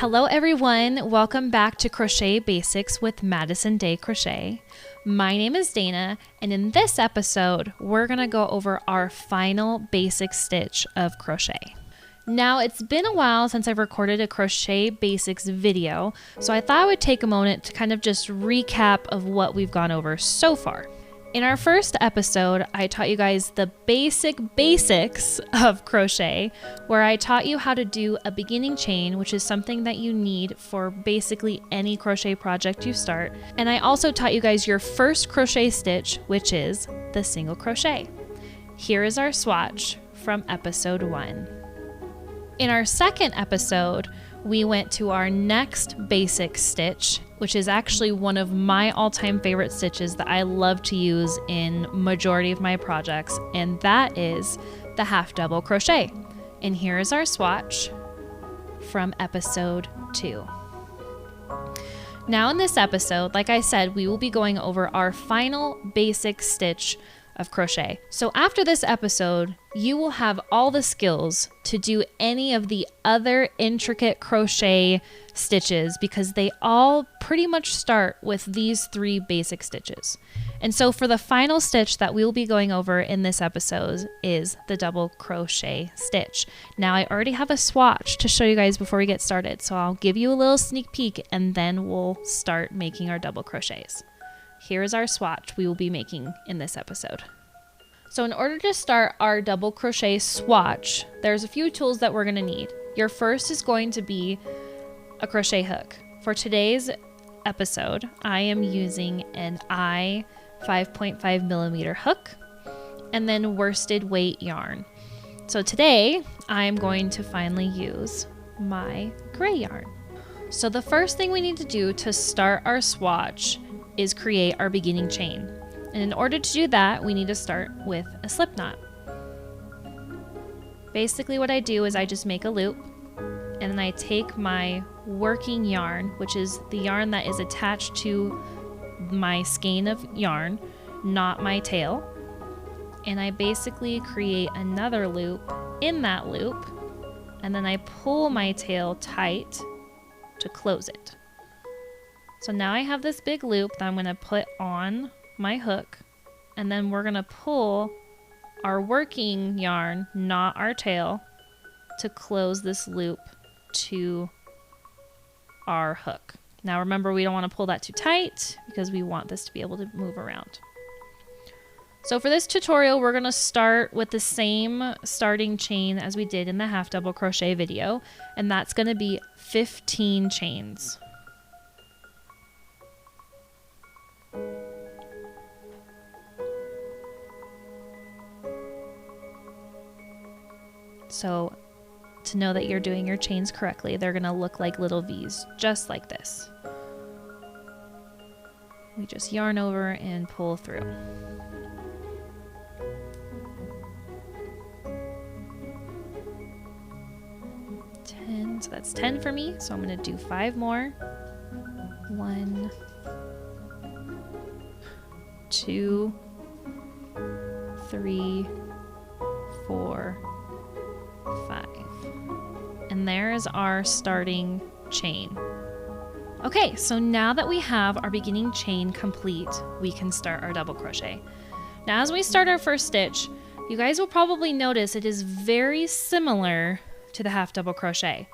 Hello everyone, welcome back to Crochet Basics with Madison Crochet. My name is Dana, and in this episode, we're gonna go over our final basic stitch of crochet. Now, it's been a while since I've recorded a Crochet Basics video, so I thought I would take a moment to kind of just recap of what we've gone over so far. In our first episode, I taught you guys the basics of crochet, where I taught you how to do a beginning chain, which is something that you need for basically any crochet project you start. And I also taught you guys your first crochet stitch, which is the single crochet. Here is our swatch from episode 1. In our second episode, we went to our next basic stitch, which is actually one of my all-time favorite stitches that I love to use in majority of my projects, and that is the half double crochet. And here is our swatch from episode 2. Now in this episode, like I said, we will be going over our final basic stitch of crochet. So after this episode, you will have all the skills to do any of the other intricate crochet stitches because they all pretty much start with these 3 basic stitches. And so for the final stitch that we will be going over in this episode is the double crochet stitch. Now I already have a swatch to show you guys before we get started, so I'll give you a little sneak peek and then we'll start making our double crochets. Here is our swatch we will be making in this episode. So in order to start our double crochet swatch, there's a few tools that we're going to need. Your first is going to be a crochet hook. For today's episode, I am using an I 5.5 millimeter hook and then worsted weight yarn. So today, I'm going to finally use my gray yarn. So the first thing we need to do to start our swatch is create our beginning chain. And in order to do that, we need to start with a slip knot. Basically what I do is I just make a loop and then I take my working yarn, which is the yarn that is attached to my skein of yarn, not my tail, and I basically create another loop in that loop, and then I pull my tail tight to close it. So now I have this big loop that I'm going to put on my hook, and then we're going to pull our working yarn, not our tail, to close this loop to our hook. Now remember, we don't want to pull that too tight because we want this to be able to move around. So for this tutorial, we're going to start with the same starting chain as we did in the half double crochet video, and that's going to be 15 chains. So to know that you're doing your chains correctly, they're going to look like little V's, just like this. We just yarn over and pull through. So that's 10 for me, so I'm going to do 5 more. 1, 2, 3, 4, 5. And there is our starting chain. Okay, so now that we have our beginning chain complete, we can start our double crochet. Now as we start our first stitch, you guys will probably notice it is very similar to the half double crochet.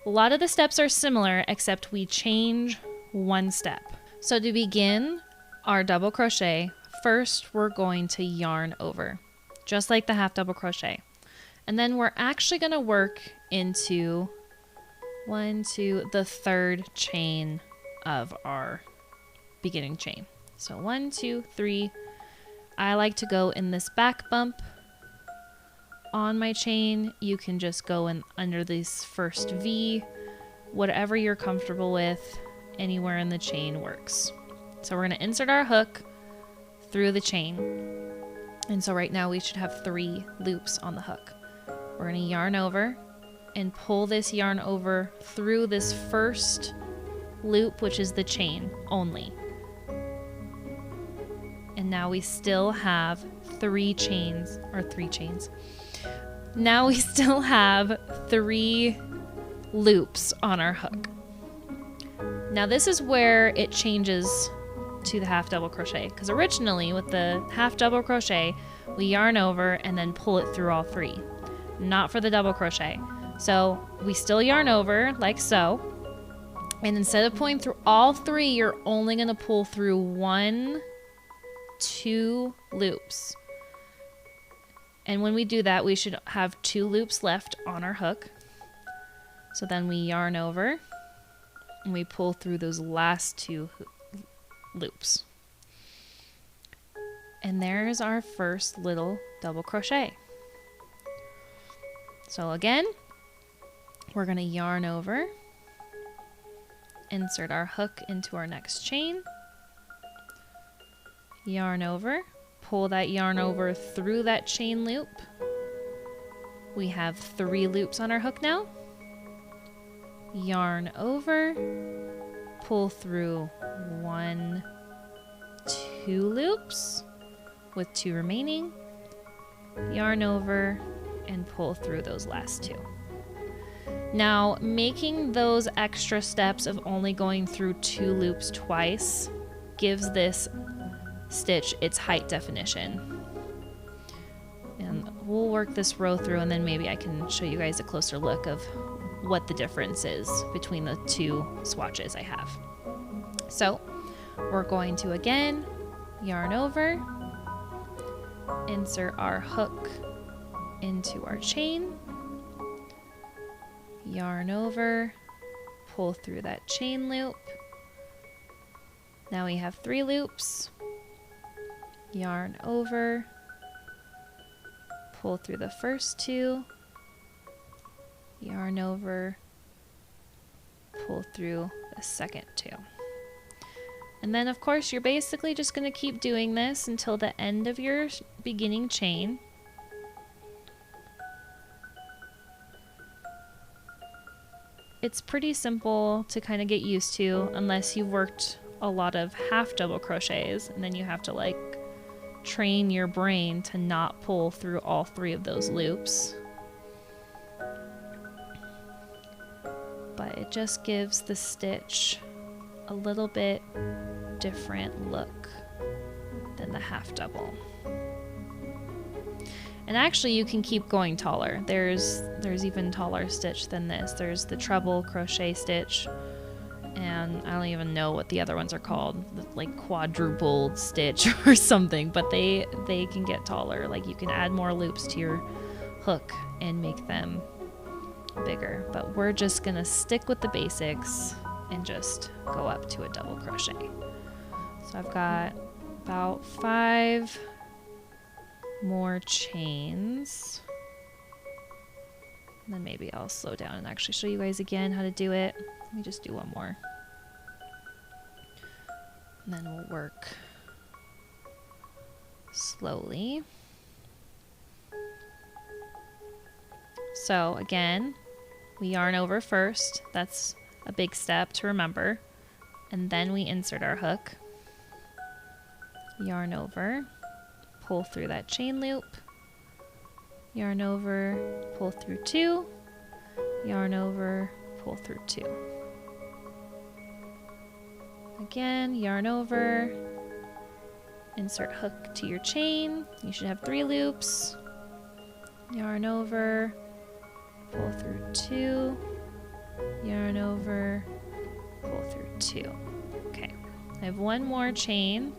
A lot of the steps are similar, except we change one step. So to begin our double crochet, first we're going to yarn over, just like the half double crochet. And then we're actually going to work into the third chain of our beginning chain. So 1, 2, 3. I like to go in this back bump on my chain. You can just go in under this first V, whatever you're comfortable with, anywhere in the chain works. So we're going to insert our hook through the chain. And so right now we should have 3 loops on the hook. We're going to yarn over and pull this yarn over through this first loop, which is the chain only. And now we still have 3 chains. Now we still have 3 loops on our hook. Now this is where it changes to the half double crochet, because originally with the half double crochet we yarn over and then pull it through all 3. Not for the double crochet. So we still yarn over like so, and instead of pulling through all 3, you're only going to pull through 1, 2 loops. And when we do that, we should have 2 loops left on our hook. So then we yarn over and we pull through those last 2 loops. And there's our first little double crochet. So again, we're going to yarn over, insert our hook into our next chain, yarn over, pull that yarn over through that chain loop. We have 3 loops on our hook now. Yarn over, pull through 1, 2 loops with 2 remaining, yarn over, and pull through those last 2. Now, making those extra steps of only going through 2 loops twice gives this stitch its height definition. And we'll work this row through, and then maybe I can show you guys a closer look of what the difference is between the 2 swatches I have. So we're going to again yarn over, insert our hook into our chain, yarn over, pull through that chain loop. Now we have 3 loops, yarn over, pull through the first 2, yarn over, pull through the second 2. And then of course you're basically just going to keep doing this until the end of your beginning chain. It's pretty simple to kind of get used to unless you've worked a lot of half double crochets, and then you have to like train your brain to not pull through all 3 of those loops. But it just gives the stitch a little bit different look than the half double. And actually you can keep going taller. There's even taller stitch than this. There's the treble crochet stitch, and I don't even know what the other ones are called, like quadrupled stitch or something, but they can get taller. Like you can add more loops to your hook and make them bigger, but we're just gonna stick with the basics and just go up to a double crochet. So I've got about 5 more chains, and then maybe I'll slow down and actually show you guys again how to do it. Let me just do 1 more, and then we'll work slowly. So again, we yarn over first. That's a big step to remember. And then we insert our hook, yarn over, pull through that chain loop, yarn over, pull through 2, yarn over, pull through 2. Again, yarn over, insert hook to your chain. You should have 3 loops, yarn over, pull through 2, yarn over, pull through 2. Okay, I have 1 more chain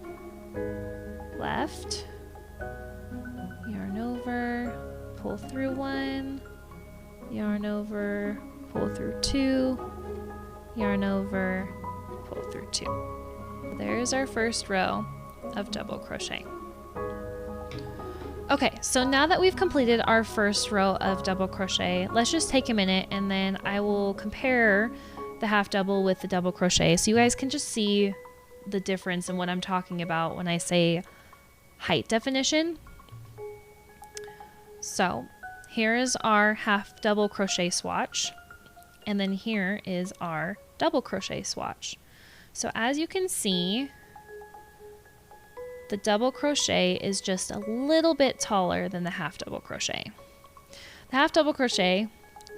left. Yarn over, pull through 1, yarn over, pull through 2, yarn over, pull through 2. There's our first row of double crochet. Okay, so now that we've completed our first row of double crochet, let's just take a minute and then I will compare the half double with the double crochet so you guys can just see the difference in what I'm talking about when I say height definition. So here is our half double crochet swatch, and then here is our double crochet swatch. So as you can see, the double crochet is just a little bit taller than the half double crochet. The half double crochet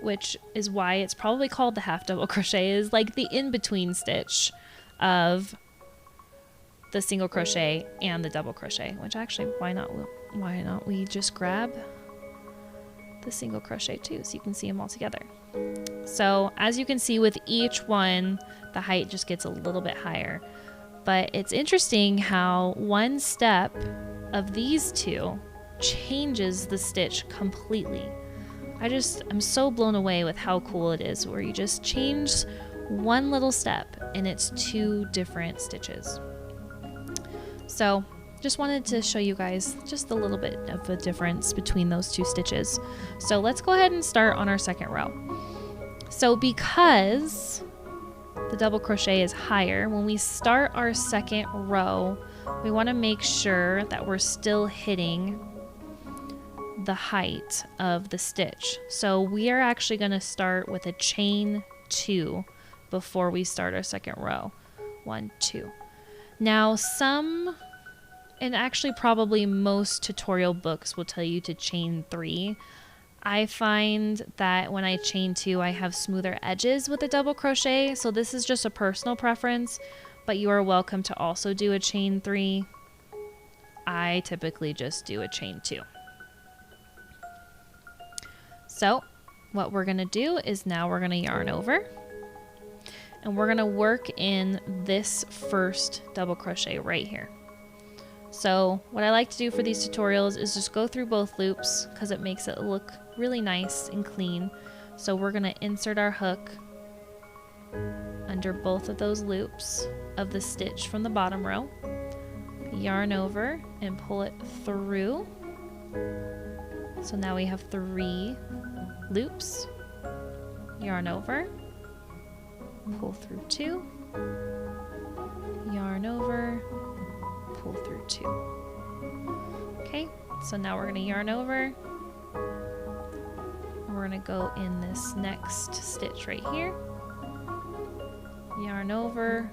which is why it's probably called the half double crochet, is like the in-between stitch of the single crochet and the double crochet, which actually, why not we just grab the single crochet too, so you can see them all together. So as you can see with each one, the height just gets a little bit higher, but it's interesting how one step of these two changes the stitch completely. I'm so blown away with how cool it is, where you just change one little step and it's two different stitches. So just wanted to show you guys just a little bit of a difference between those two stitches. So let's go ahead and start on our second row. So because the double crochet is higher, when we start our second row, we want to make sure that we're still hitting the height of the stitch. So we are actually going to start with a chain 2 before we start our second row. 1, 2. Now some, and actually probably most tutorial books will tell you to chain 3. I find that when I chain 2, I have smoother edges with a double crochet, so this is just a personal preference, but you are welcome to also do a chain 3. I typically just do a chain 2. So what we're going to do is now we're going to yarn over, and we're going to work in this first double crochet right here. So what I like to do for these tutorials is just go through both loops because it makes it look really nice and clean. So we're going to insert our hook under both of those loops of the stitch from the bottom row, yarn over and pull it through. So now we have 3 loops, yarn over, pull through 2, yarn over, pull through 2. Okay, so now we're going to yarn over, and we're going to go in this next stitch right here, yarn over,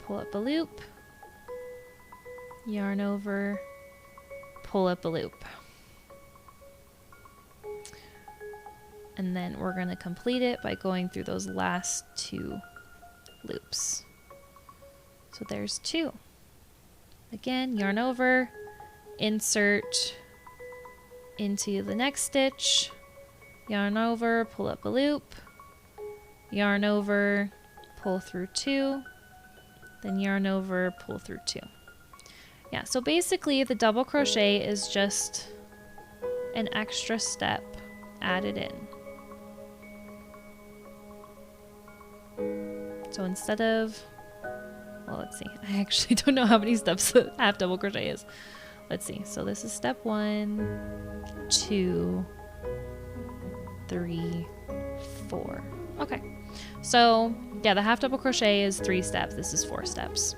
pull up a loop, yarn over, pull up a loop. And then we're going to complete it by going through those last 2 loops. So there's 2. Again, yarn over, insert into the next stitch, yarn over, pull up a loop, yarn over, pull through 2, then yarn over, pull through 2. Yeah, so basically the double crochet is just an extra step added in. So instead of, well, let's see, I actually don't know how many steps half double crochet is. Let's see, so this is step 1, 2, 3, 4. Okay, so yeah, the half double crochet is 3 steps. This is 4 steps.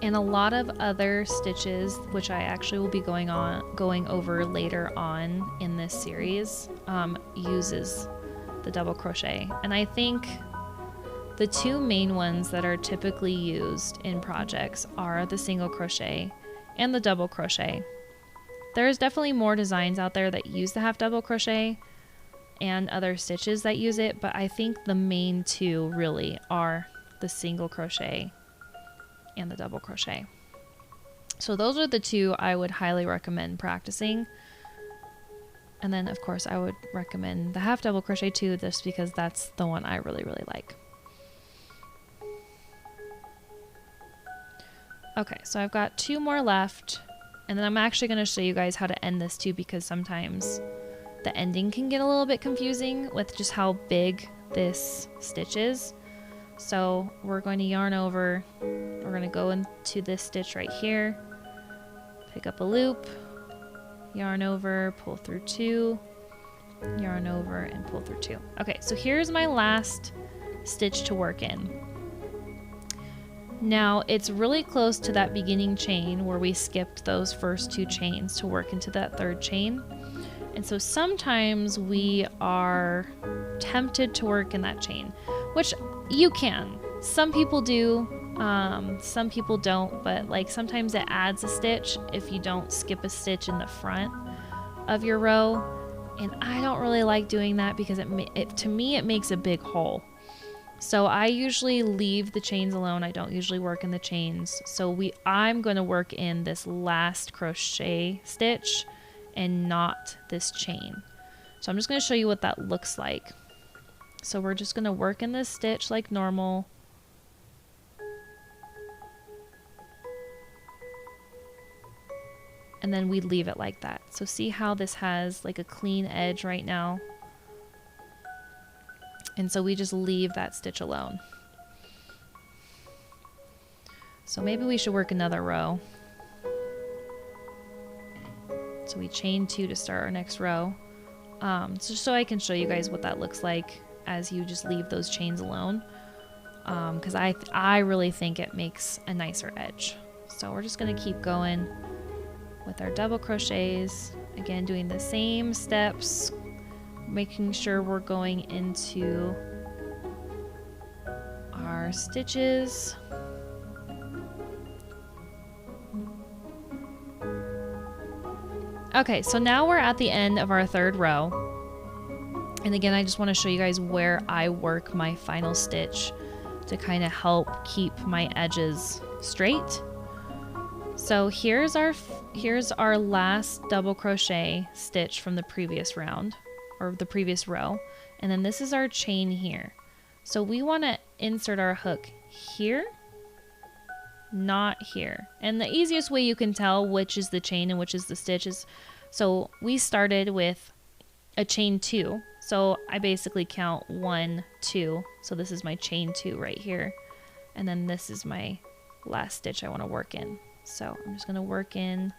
And a lot of other stitches, which I actually will be going over later on in this series, uses the double crochet. And I think the 2 main ones that are typically used in projects are the single crochet and the double crochet. There's definitely more designs out there that use the half double crochet and other stitches that use it, but I think the main 2 really are the single crochet and the double crochet. So those are the 2 I would highly recommend practicing. And then of course I would recommend the half double crochet too, just because that's the one I really like. Okay, so I've got 2 more left, and then I'm actually going to show you guys how to end this too, because sometimes the ending can get a little bit confusing with just how big this stitch is. So we're going to yarn over, we're going to go into this stitch right here, pick up a loop, yarn over, pull through 2, yarn over, and pull through 2. Okay, so here's my last stitch to work in. Now it's really close to that beginning chain where we skipped those first 2 chains to work into that 3rd chain. And so sometimes we are tempted to work in that chain, which you can. Some people do, Some people don't, but like sometimes it adds a stitch if you don't skip a stitch in the front of your row, and I don't really like doing that because to me it makes a big hole. So I usually leave the chains alone. I don't usually work in the chains. So I'm going to work in this last crochet stitch and not this chain. So I'm just going to show you what that looks like. So we're just going to work in this stitch like normal. And then we leave it like that. So see how this has like a clean edge right now? And so we just leave that stitch alone. So maybe we should work another row. So we chain 2 to start our next row. Just so I can show you guys what that looks like as you just leave those chains alone. Because I really think it makes a nicer edge. So we're just going to keep going with our double crochets. Again, doing the same steps, making sure we're going into our stitches. Okay, so now we're at the end of our third row. And again, I just want to show you guys where I work my final stitch to kind of help keep my edges straight. So here's our last double crochet stitch from the previous round, or the previous row, and then this is our chain here. So we want to insert our hook here, not here. And the easiest way you can tell which is the chain and which is the stitch is, so we started with a chain 2. So I basically count 1, 2. So this is my chain 2 right here. And then this is my last stitch I want to work in. So I'm just going to work in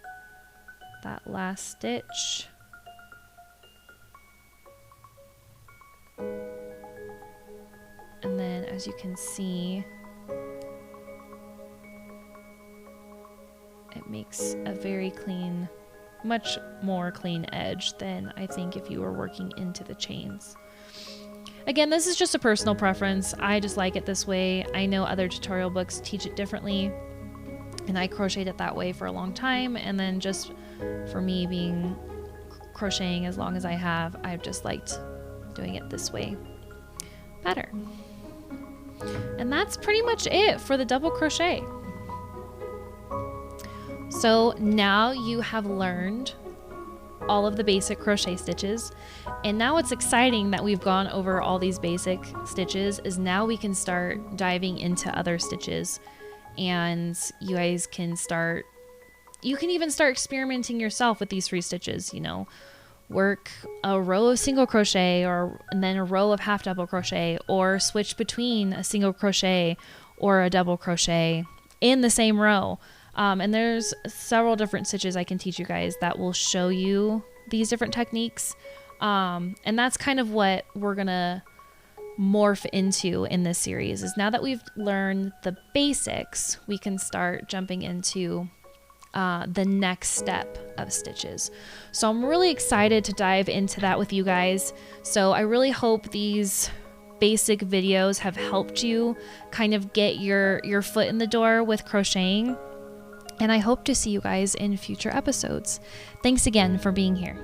that last stitch. And then as you can see, it makes a very clean, much more clean edge than I think if you were working into the chains. Again, this is just a personal preference. I just like it this way. I know other tutorial books teach it differently, and I crocheted it that way for a long time. And then just for me being crocheting as long as I have, I've just liked doing it this way better. And that's pretty much it for the double crochet. So now you have learned all of the basic crochet stitches, and now what's exciting that we've gone over all these basic stitches is now we can start diving into other stitches, and you guys can even start experimenting yourself with these 3 stitches. You know, work a row of single crochet and then a row of half double crochet, or switch between a single crochet or a double crochet in the same row. And there's several different stitches I can teach you guys that will show you these different techniques. And that's kind of what we're gonna morph into in this series, is now that we've learned the basics, we can start jumping into the next step of stitches. So I'm really excited to dive into that with you guys. So I really hope these basic videos have helped you kind of get your foot in the door with crocheting. And I hope to see you guys in future episodes. Thanks again for being here.